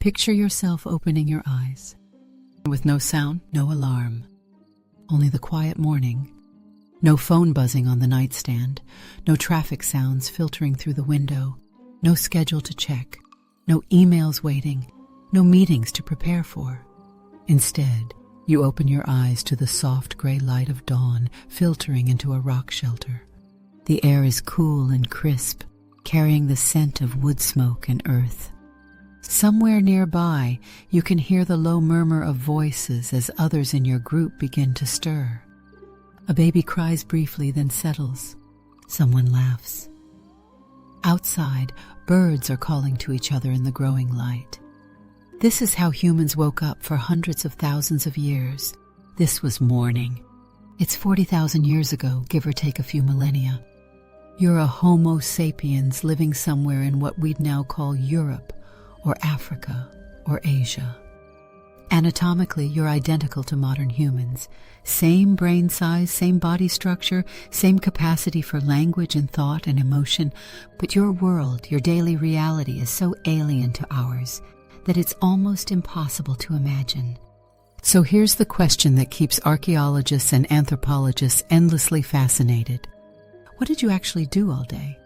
Picture yourself opening your eyes. With no sound, no alarm. Only the quiet morning. No phone buzzing on the nightstand. No traffic sounds filtering through the window. No schedule to check. No emails waiting. No meetings to prepare for. Instead, you open your eyes to the soft gray light of dawn filtering into a rock shelter. The air is cool and crisp, carrying the scent of wood smoke and earth. Somewhere nearby, you can hear the low murmur of voices as others in your group begin to stir. A baby cries briefly, then settles. Someone laughs. Outside, birds are calling to each other in the growing light. This is how humans woke up for hundreds of thousands of years. This was morning. It's 40,000 years ago, give or take a few millennia. You're a Homo sapiens living somewhere in what we'd now call Europe, or Africa, or Asia. Anatomically, you're identical to modern humans. Same brain size, same body structure, same capacity for language and thought and emotion, but your world, your daily reality is so alien to ours that it's almost impossible to imagine. So here's the question that keeps archaeologists and anthropologists endlessly fascinated. What did you actually do all day?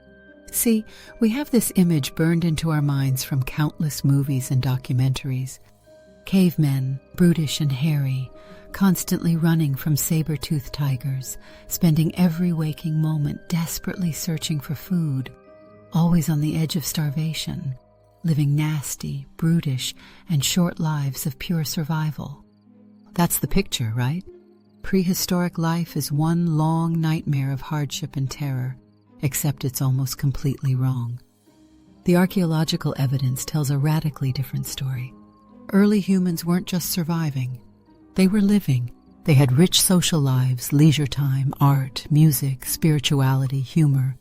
See, we have this image burned into our minds from countless movies and documentaries. Cavemen, brutish and hairy, constantly running from saber-toothed tigers, spending every waking moment desperately searching for food, always on the edge of starvation, living nasty, brutish, and short lives of pure survival. That's the picture, right? Prehistoric life is one long nightmare of hardship and terror, except it's almost completely wrong. The archaeological evidence tells a radically different story. Early humans weren't just surviving. They were living. They had rich social lives, leisure time, art, music, spirituality, humor.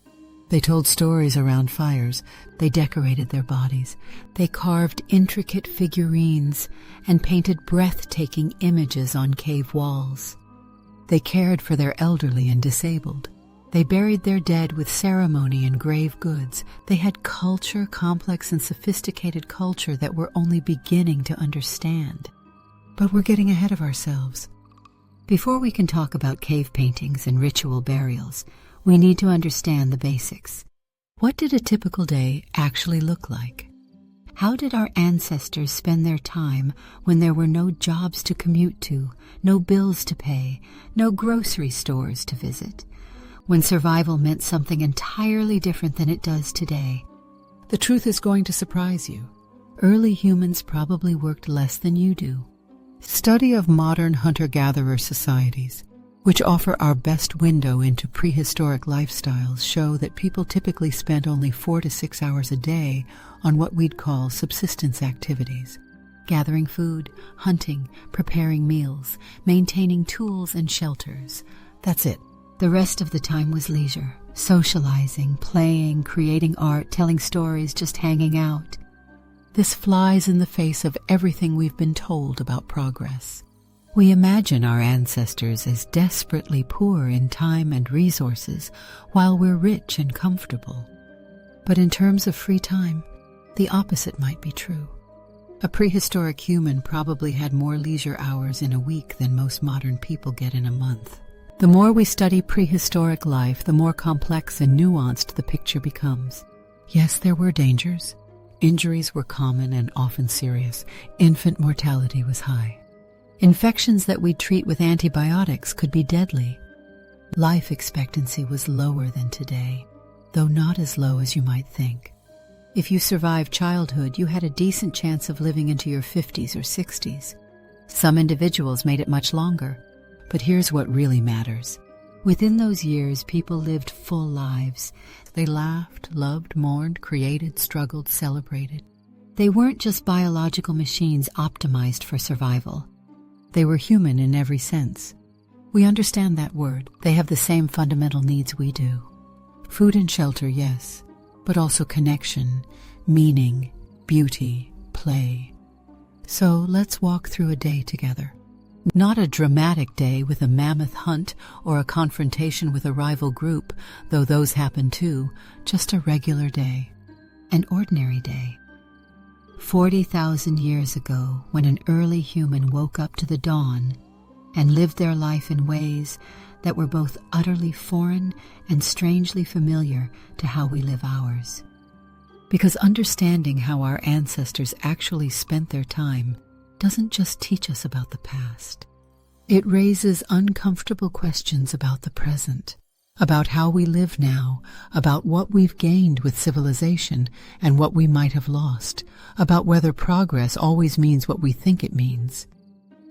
They told stories around fires. They decorated their bodies. They carved intricate figurines and painted breathtaking images on cave walls. They cared for their elderly and disabled. They buried their dead with ceremony and grave goods. They had culture, complex and sophisticated culture that we're only beginning to understand. But we're getting ahead of ourselves. Before we can talk about cave paintings and ritual burials, we need to understand the basics. What did a typical day actually look like? How did our ancestors spend their time when there were no jobs to commute to, no bills to pay, no grocery stores to visit? When survival meant something entirely different than it does today? The truth is going to surprise you. Early humans probably worked less than you do. Study of modern hunter-gatherer societies, which offer our best window into prehistoric lifestyles, show that people typically spent only 4 to 6 hours a day on what we'd call subsistence activities. Gathering food, hunting, preparing meals, maintaining tools and shelters. That's it. The rest of the time was leisure, socializing, playing, creating art, telling stories, just hanging out. This flies in the face of everything we've been told about progress. We imagine our ancestors as desperately poor in time and resources, while we're rich and comfortable. But in terms of free time, the opposite might be true. A prehistoric human probably had more leisure hours in a week than most modern people get in a month. The more we study prehistoric life, the more complex and nuanced the picture becomes. Yes, there were dangers. Injuries were common and often serious. Infant mortality was high. Infections that we'd treat with antibiotics could be deadly. Life expectancy was lower than today, though not as low as you might think. If you survived childhood, you had a decent chance of living into your 50s or 60s. Some individuals made it much longer. But here's what really matters. Within those years, people lived full lives. They laughed, loved, mourned, created, struggled, celebrated. They weren't just biological machines optimized for survival. They were human in every sense. We understand that word. They have the same fundamental needs we do. Food and shelter, yes, but also connection, meaning, beauty, play. So let's walk through a day together. Not a dramatic day with a mammoth hunt or a confrontation with a rival group, though those happen too, just a regular day, an ordinary day. 40,000 years ago, when an early human woke up to the dawn and lived their life in ways that were both utterly foreign and strangely familiar to how we live ours. Because understanding how our ancestors actually spent their time doesn't just teach us about the past. It raises uncomfortable questions about the present, about how we live now, about what we've gained with civilization and what we might have lost, about whether progress always means what we think it means.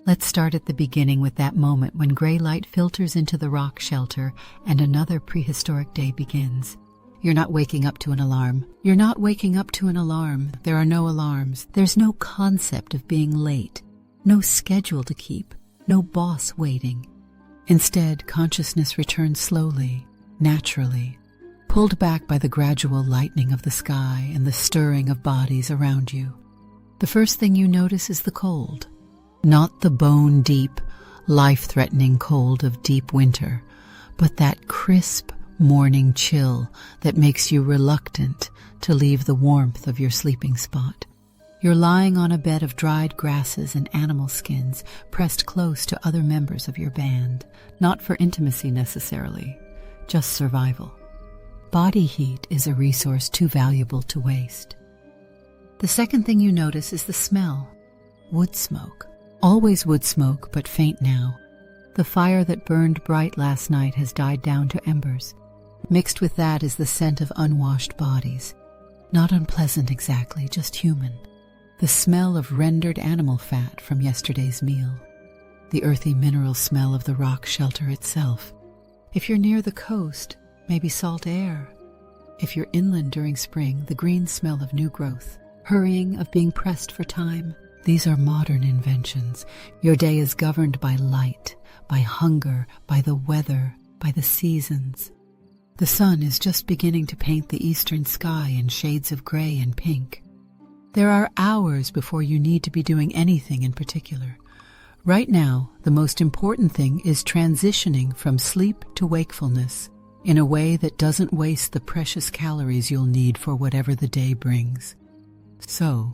Let's start at the beginning with that moment when gray light filters into the rock shelter and another prehistoric day begins. You're not waking up to an alarm. You're not waking up to an alarm. There are no alarms. There's no concept of being late, no schedule to keep, no boss waiting. Instead, consciousness returns slowly, naturally, pulled back by the gradual lightening of the sky and the stirring of bodies around you. The first thing you notice is the cold. Not the bone-deep, life-threatening cold of deep winter, but that crisp morning chill that makes you reluctant to leave the warmth of your sleeping spot. You're lying on a bed of dried grasses and animal skins, pressed close to other members of your band, not for intimacy necessarily, just survival. Body heat is a resource too valuable to waste. The second thing you notice is the smell. Wood smoke. Always wood smoke, but faint now. The fire that burned bright last night has died down to embers. Mixed with that is the scent of unwashed bodies. Not unpleasant exactly, just human. The smell of rendered animal fat from yesterday's meal. The earthy mineral smell of the rock shelter itself. If you're near the coast, maybe salt air. If you're inland during spring, the green smell of new growth. Hurrying, of being pressed for time. These are modern inventions. Your day is governed by light, by hunger, by the weather, by the seasons. The sun is just beginning to paint the eastern sky in shades of gray and pink. There are hours before you need to be doing anything in particular. Right now, the most important thing is transitioning from sleep to wakefulness in a way that doesn't waste the precious calories you'll need for whatever the day brings. So,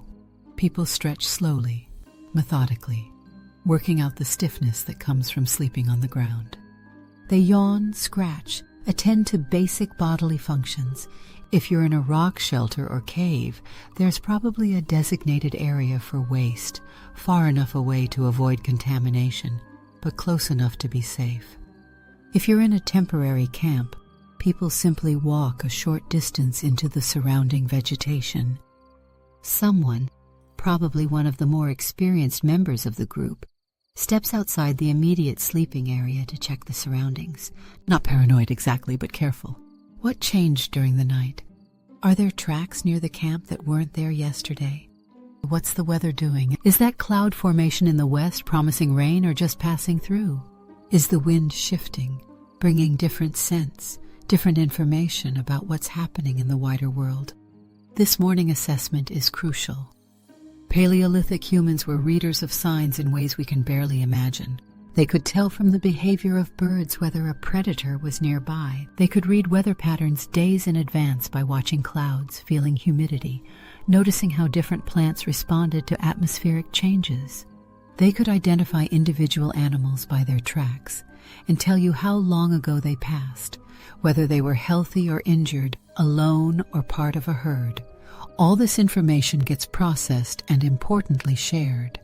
people stretch slowly, methodically, working out the stiffness that comes from sleeping on the ground. They yawn, scratch, attend to basic bodily functions. If you're in a rock shelter or cave, there's probably a designated area for waste, far enough away to avoid contamination, but close enough to be safe. If you're in a temporary camp, people simply walk a short distance into the surrounding vegetation. Someone, probably one of the more experienced members of the group, steps outside the immediate sleeping area to check the surroundings. Not paranoid exactly, but careful. What changed during the night? Are there tracks near the camp that weren't there yesterday? What's the weather doing? Is that cloud formation in the west promising rain or just passing through? Is the wind shifting, bringing different scents, different information about what's happening in the wider world? This morning assessment is crucial. Paleolithic humans were readers of signs in ways we can barely imagine. They could tell from the behavior of birds whether a predator was nearby. They could read weather patterns days in advance by watching clouds, feeling humidity, noticing how different plants responded to atmospheric changes. They could identify individual animals by their tracks and tell you how long ago they passed, whether they were healthy or injured, alone or part of a herd. All this information gets processed and importantly shared.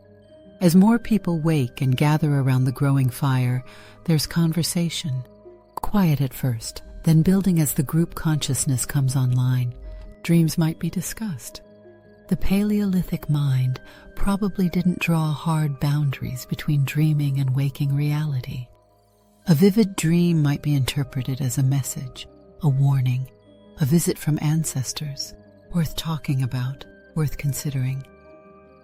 As more people wake and gather around the growing fire, there's conversation. Quiet at first, then building as the group consciousness comes online. Dreams might be discussed. The Paleolithic mind probably didn't draw hard boundaries between dreaming and waking reality. A vivid dream might be interpreted as a message, a warning, a visit from ancestors, worth talking about, worth considering.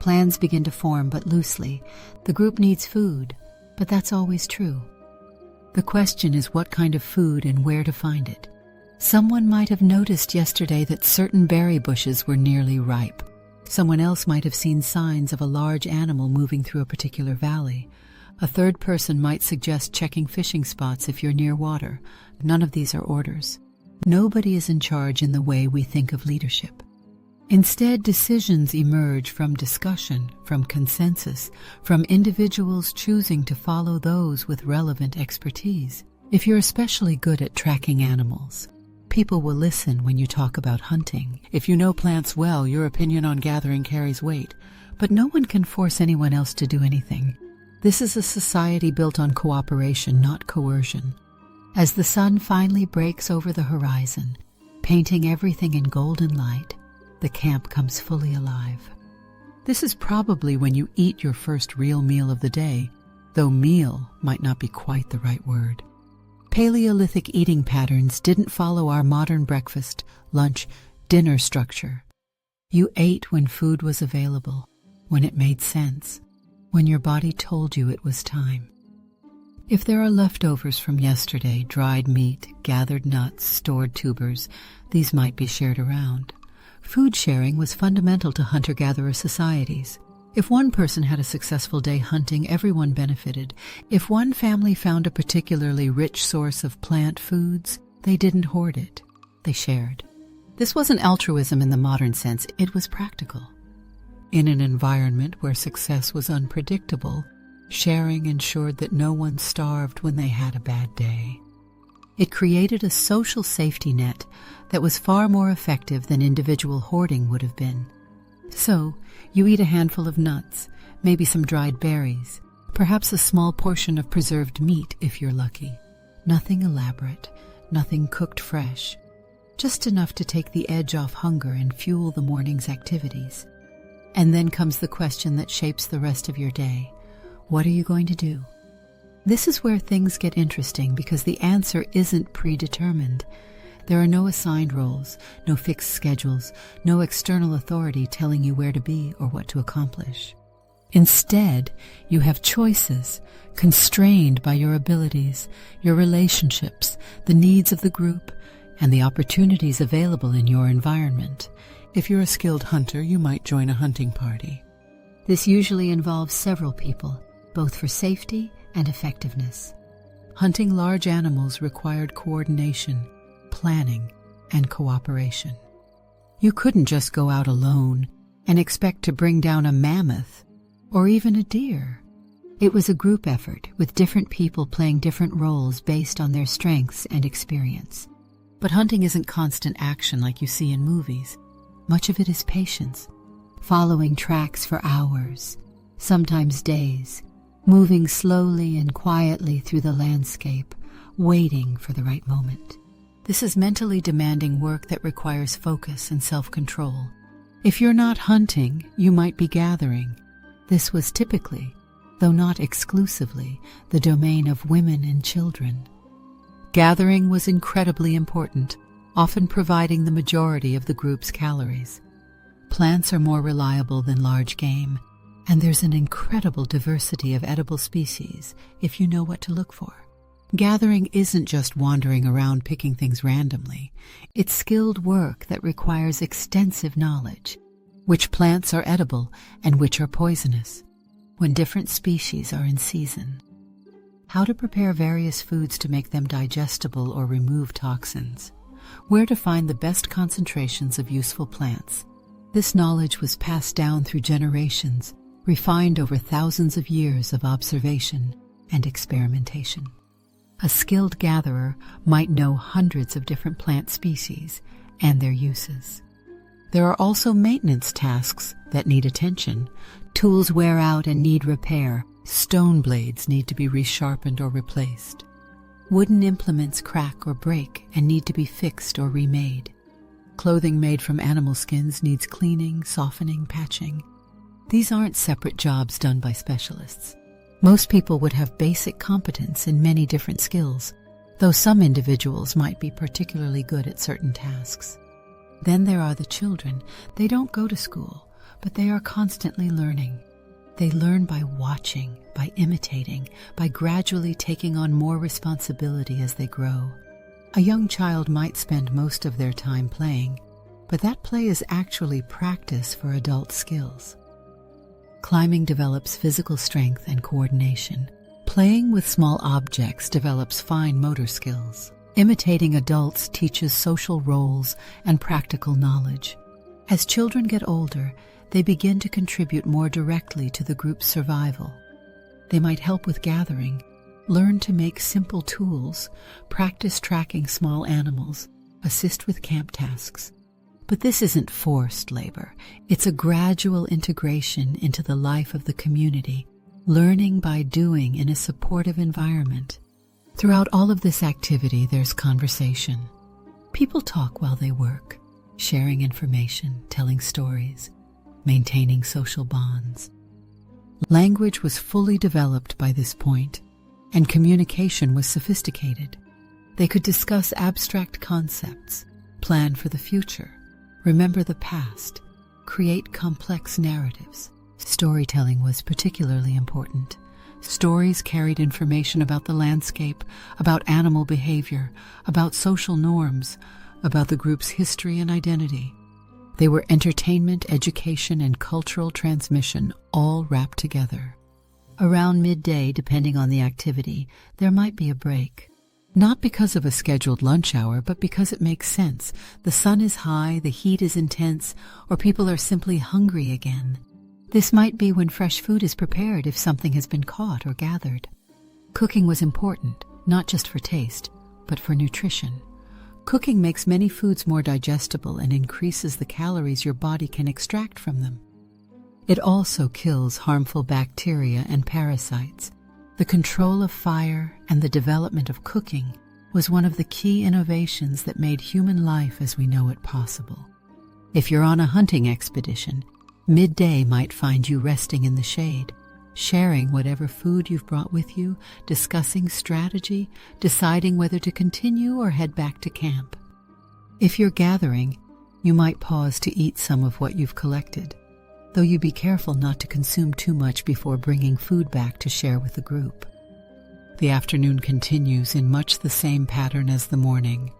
Plans begin to form, but loosely. The group needs food, but that's always true. The question is what kind of food and where to find it. Someone might have noticed yesterday that certain berry bushes were nearly ripe. Someone else might have seen signs of a large animal moving through a particular valley. A third person might suggest checking fishing spots if you're near water. None of these are orders. Nobody is in charge in the way we think of leadership. Instead, decisions emerge from discussion, from consensus, from individuals choosing to follow those with relevant expertise. If you're especially good at tracking animals, people will listen when you talk about hunting. If you know plants well, your opinion on gathering carries weight, but no one can force anyone else to do anything. This is a society built on cooperation, not coercion. As the sun finally breaks over the horizon, painting everything in golden light, the camp comes fully alive. This is probably when you eat your first real meal of the day, though meal might not be quite the right word. Paleolithic eating patterns didn't follow our modern breakfast, lunch, dinner structure. You ate when food was available, when it made sense, when your body told you it was time. If there are leftovers from yesterday, dried meat, gathered nuts, stored tubers, these might be shared around. Food sharing was fundamental to hunter-gatherer societies. If one person had a successful day hunting, everyone benefited. If one family found a particularly rich source of plant foods, they didn't hoard it. They shared. This wasn't altruism in the modern sense, it was practical. In an environment where success was unpredictable, sharing ensured that no one starved when they had a bad day. It created a social safety net that was far more effective than individual hoarding would have been. So, you eat a handful of nuts, maybe some dried berries, perhaps a small portion of preserved meat if you're lucky. Nothing elaborate, nothing cooked fresh, just enough to take the edge off hunger and fuel the morning's activities. And then comes the question that shapes the rest of your day. What are you going to do? This is where things get interesting because the answer isn't predetermined. There are no assigned roles, no fixed schedules, no external authority telling you where to be or what to accomplish. Instead, you have choices constrained by your abilities, your relationships, the needs of the group, and the opportunities available in your environment. If you're a skilled hunter, you might join a hunting party. This usually involves several people, both for safety and effectiveness. Hunting large animals required coordination, planning, and cooperation. You couldn't just go out alone and expect to bring down a mammoth or even a deer. It was a group effort with different people playing different roles based on their strengths and experience. But hunting isn't constant action like you see in movies. Much of it is patience, following tracks for hours, sometimes days, moving slowly and quietly through the landscape, waiting for the right moment. This is mentally demanding work that requires focus and self-control. If you're not hunting, you might be gathering. This was typically, though not exclusively, the domain of women and children. Gathering was incredibly important, often providing the majority of the group's calories. Plants are more reliable than large game, and there's an incredible diversity of edible species if you know what to look for. Gathering isn't just wandering around picking things randomly. It's skilled work that requires extensive knowledge. Which plants are edible and which are poisonous, when different species are in season. How to prepare various foods to make them digestible or remove toxins. Where to find the best concentrations of useful plants. This knowledge was passed down through generations, refined over thousands of years of observation and experimentation. A skilled gatherer might know hundreds of different plant species and their uses. There are also maintenance tasks that need attention. Tools wear out and need repair. Stone blades need to be resharpened or replaced. Wooden implements crack or break and need to be fixed or remade. Clothing made from animal skins needs cleaning, softening, patching. These aren't separate jobs done by specialists. Most people would have basic competence in many different skills, though some individuals might be particularly good at certain tasks. Then there are the children. They don't go to school, but they are constantly learning. They learn by watching, by imitating, by gradually taking on more responsibility as they grow. A young child might spend most of their time playing, but that play is actually practice for adult skills. Climbing develops physical strength and coordination. Playing with small objects develops fine motor skills. Imitating adults teaches social roles and practical knowledge. As children get older, they begin to contribute more directly to the group's survival. They might help with gathering, learn to make simple tools, practice tracking small animals, assist with camp tasks. But this isn't forced labor. It's a gradual integration into the life of the community, learning by doing in a supportive environment. Throughout all of this activity, there's conversation. People talk while they work, sharing information, telling stories, maintaining social bonds. Language was fully developed by this point, and communication was sophisticated. They could discuss abstract concepts, plan for the future, remember the past, create complex narratives. Storytelling was particularly important. Stories carried information about the landscape, about animal behavior, about social norms, about the group's history and identity. They were entertainment, education, and cultural transmission all wrapped together. Around midday, depending on the activity, there might be a break. Not because of a scheduled lunch hour, but because it makes sense. The sun is high, the heat is intense, or people are simply hungry again. This might be when fresh food is prepared if something has been caught or gathered. Cooking was important, not just for taste, but for nutrition. Cooking makes many foods more digestible and increases the calories your body can extract from them. It also kills harmful bacteria and parasites. The control of fire and the development of cooking was one of the key innovations that made human life as we know it possible. If you're on a hunting expedition, midday might find you resting in the shade, sharing whatever food you've brought with you, discussing strategy, deciding whether to continue or head back to camp. If you're gathering, you might pause to eat some of what you've collected, though you be careful not to consume too much before bringing food back to share with the group. The afternoon continues in much the same pattern as the morning.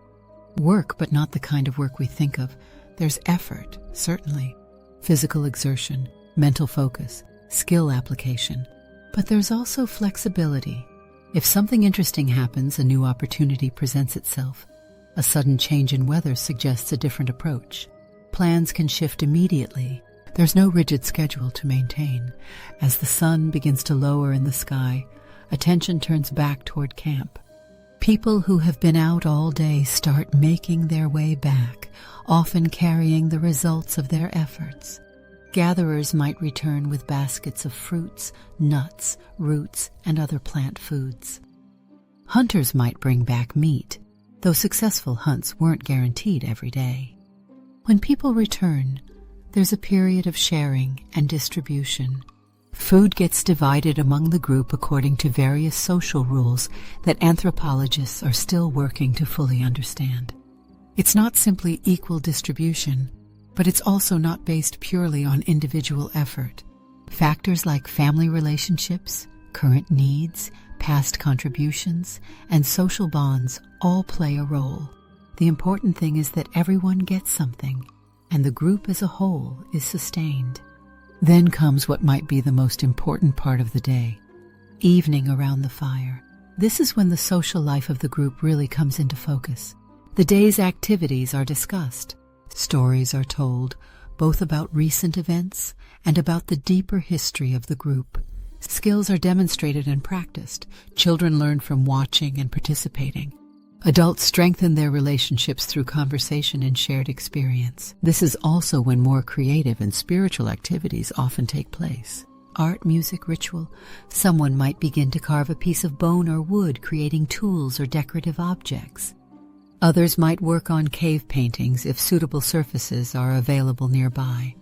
Work, but not the kind of work we think of. There's effort, certainly. Physical exertion, mental focus, skill application. But there's also flexibility. If something interesting happens, a new opportunity presents itself. A sudden change in weather suggests a different approach. Plans can shift immediately. There's no rigid schedule to maintain. As the sun begins to lower in the sky, attention turns back toward camp. People who have been out all day start making their way back, often carrying the results of their efforts. Gatherers might return with baskets of fruits, nuts, roots, and other plant foods. Hunters might bring back meat, though successful hunts weren't guaranteed every day. When people return, there's a period of sharing and distribution. Food gets divided among the group according to various social rules that anthropologists are still working to fully understand. It's not simply equal distribution, but it's also not based purely on individual effort. Factors like family relationships, current needs, past contributions, and social bonds all play a role. The important thing is that everyone gets something, and the group as a whole is sustained. Then comes what might be the most important part of the day, evening around the fire. This is when the social life of the group really comes into focus. The day's activities are discussed. Stories are told, both about recent events and about the deeper history of the group. Skills are demonstrated and practiced. Children learn from watching and participating. Adults strengthen their relationships through conversation and shared experience. This is also when more creative and spiritual activities often take place. Art, music, ritual. Someone might begin to carve a piece of bone or wood, creating tools or decorative objects. Others might work on cave paintings if suitable surfaces are available nearby.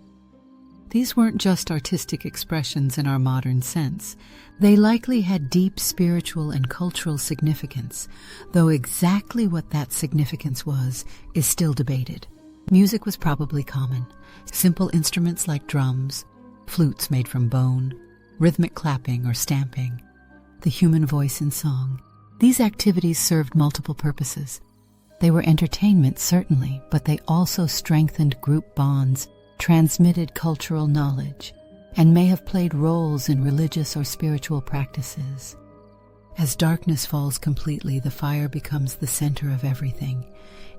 These weren't just artistic expressions in our modern sense. They likely had deep spiritual and cultural significance, though exactly what that significance was is still debated. Music was probably common. Simple instruments like drums, flutes made from bone, rhythmic clapping or stamping, the human voice in song. These activities served multiple purposes. They were entertainment, certainly, but they also strengthened group bonds, transmitted cultural knowledge, and may have played roles in religious or spiritual practices. As darkness falls completely, the fire becomes the center of everything.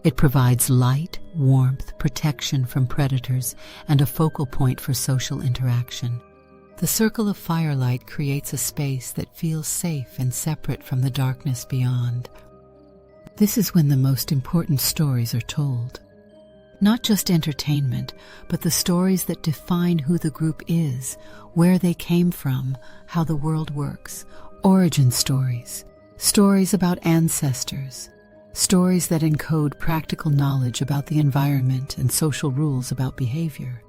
It provides light, warmth, protection from predators, and a focal point for social interaction. The circle of firelight creates a space that feels safe and separate from the darkness beyond. This is when the most important stories are told. Not just entertainment, but the stories that define who the group is, where they came from, how the world works. Origin stories. Stories about ancestors. Stories that encode practical knowledge about the environment and social rules about behavior.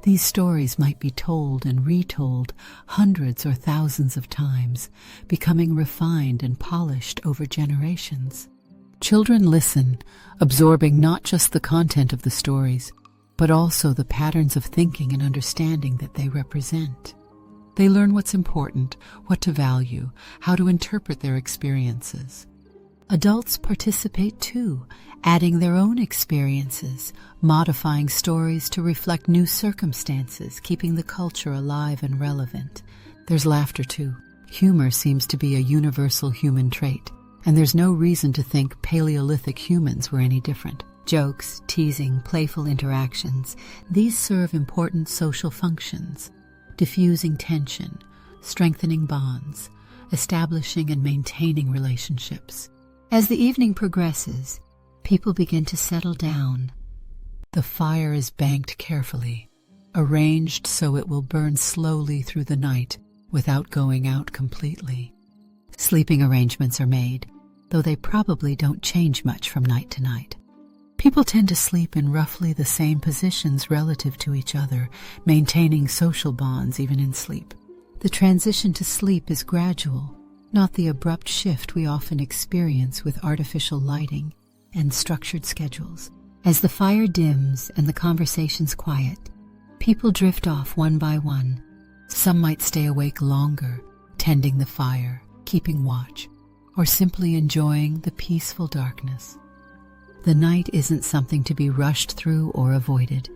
These stories might be told and retold hundreds or thousands of times, becoming refined and polished over generations. Children listen, absorbing not just the content of the stories, but also the patterns of thinking and understanding that they represent. They learn what's important, what to value, how to interpret their experiences. Adults participate too, adding their own experiences, modifying stories to reflect new circumstances, keeping the culture alive and relevant. There's laughter too. Humor seems to be a universal human trait, and there's no reason to think Paleolithic humans were any different. Jokes, teasing, playful interactions, these serve important social functions, diffusing tension, strengthening bonds, establishing and maintaining relationships. As the evening progresses, people begin to settle down. The fire is banked carefully, arranged so it will burn slowly through the night without going out completely. Sleeping arrangements are made, though they probably don't change much from night to night. People tend to sleep in roughly the same positions relative to each other, maintaining social bonds even in sleep. The transition to sleep is gradual, not the abrupt shift we often experience with artificial lighting and structured schedules. As the fire dims and the conversations quiet, people drift off one by one. Some might stay awake longer, tending the fire, keeping watch, or simply enjoying the peaceful darkness. The night isn't something to be rushed through or avoided.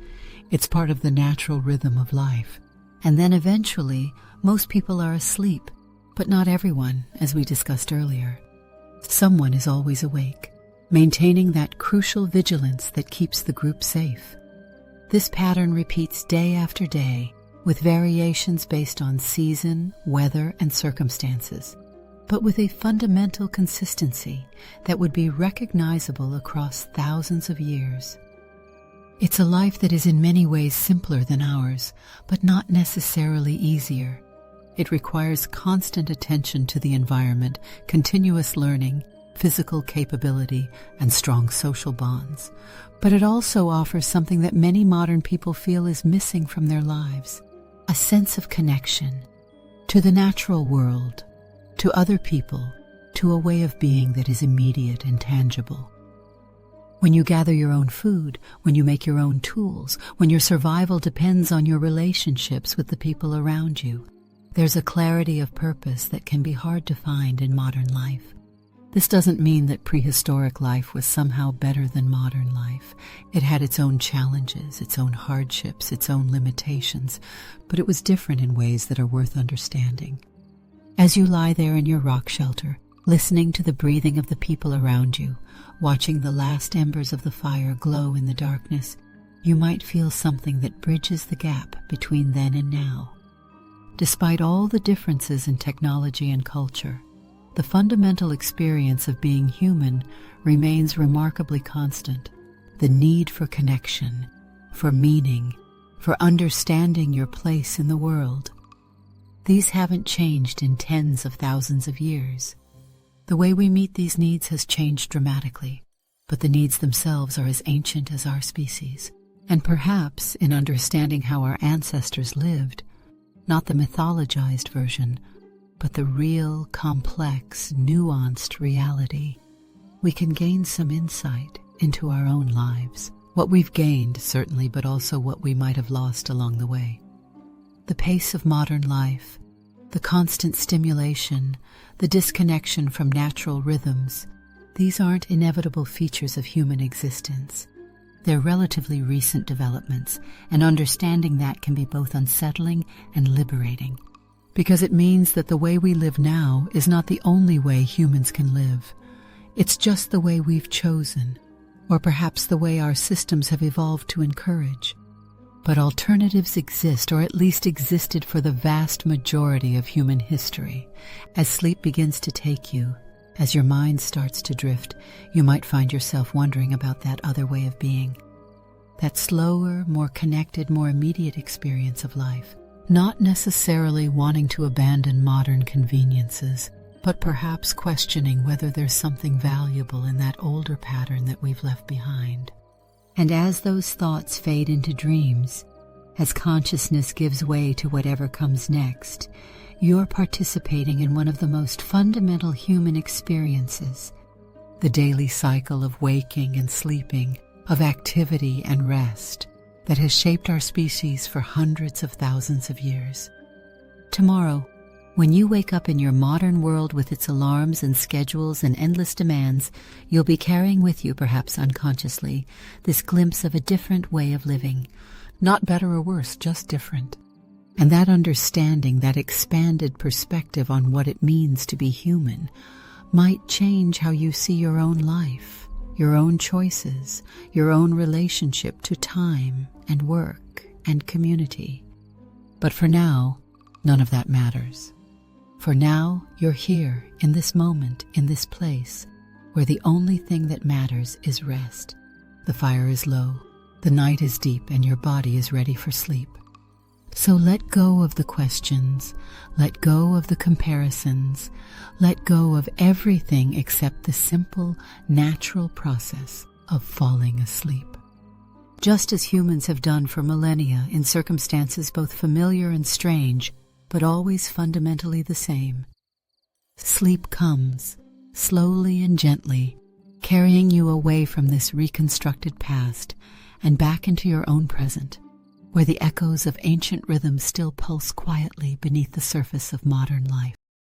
It's part of the natural rhythm of life. And then eventually, most people are asleep, but not everyone, as we discussed earlier. Someone is always awake, maintaining that crucial vigilance that keeps the group safe. This pattern repeats day after day, with variations based on season, weather, and circumstances, but with a fundamental consistency that would be recognizable across thousands of years. It's a life that is in many ways simpler than ours, but not necessarily easier. It requires constant attention to the environment, continuous learning, physical capability, and strong social bonds. But it also offers something that many modern people feel is missing from their lives: a sense of connection to the natural world, to other people, to a way of being that is immediate and tangible. When you gather your own food, when you make your own tools, when your survival depends on your relationships with the people around you, there's a clarity of purpose that can be hard to find in modern life. This doesn't mean that prehistoric life was somehow better than modern life. It had its own challenges, its own hardships, its own limitations, but it was different in ways that are worth understanding. As you lie there in your rock shelter, listening to the breathing of the people around you, watching the last embers of the fire glow in the darkness, you might feel something that bridges the gap between then and now. Despite all the differences in technology and culture, the fundamental experience of being human remains remarkably constant. The need for connection, for meaning, for understanding your place in the world. These haven't changed in tens of thousands of years. The way we meet these needs has changed dramatically, but the needs themselves are as ancient as our species. And perhaps in understanding how our ancestors lived, not the mythologized version, but the real, complex, nuanced reality, we can gain some insight into our own lives. What we've gained, certainly, but also what we might have lost along the way. The pace of modern life, the constant stimulation, the disconnection from natural rhythms, these aren't inevitable features of human existence. They're relatively recent developments, and understanding that can be both unsettling and liberating, because it means that the way we live now is not the only way humans can live. It's just the way we've chosen, or perhaps the way our systems have evolved to encourage. But alternatives exist, or at least existed for the vast majority of human history. As sleep begins to take you, as your mind starts to drift, you might find yourself wondering about that other way of being. That slower, more connected, more immediate experience of life. Not necessarily wanting to abandon modern conveniences, but perhaps questioning whether there's something valuable in that older pattern that we've left behind. And as those thoughts fade into dreams, as consciousness gives way to whatever comes next, you're participating in one of the most fundamental human experiences, the daily cycle of waking and sleeping, of activity and rest, that has shaped our species for hundreds of thousands of years. Tomorrow, when you wake up in your modern world with its alarms and schedules and endless demands, you'll be carrying with you, perhaps unconsciously, this glimpse of a different way of living. Not better or worse, just different. And that understanding, that expanded perspective on what it means to be human, might change how you see your own life, your own choices, your own relationship to time and work and community. But for now, none of that matters. For now, you're here, in this moment, in this place, where the only thing that matters is rest. The fire is low, the night is deep, and your body is ready for sleep. So let go of the questions, let go of the comparisons, let go of everything except the simple, natural process of falling asleep. Just as humans have done for millennia in circumstances both familiar and strange, but always fundamentally the same. Sleep comes, slowly and gently, carrying you away from this reconstructed past and back into your own present, where the echoes of ancient rhythms still pulse quietly beneath the surface of modern life.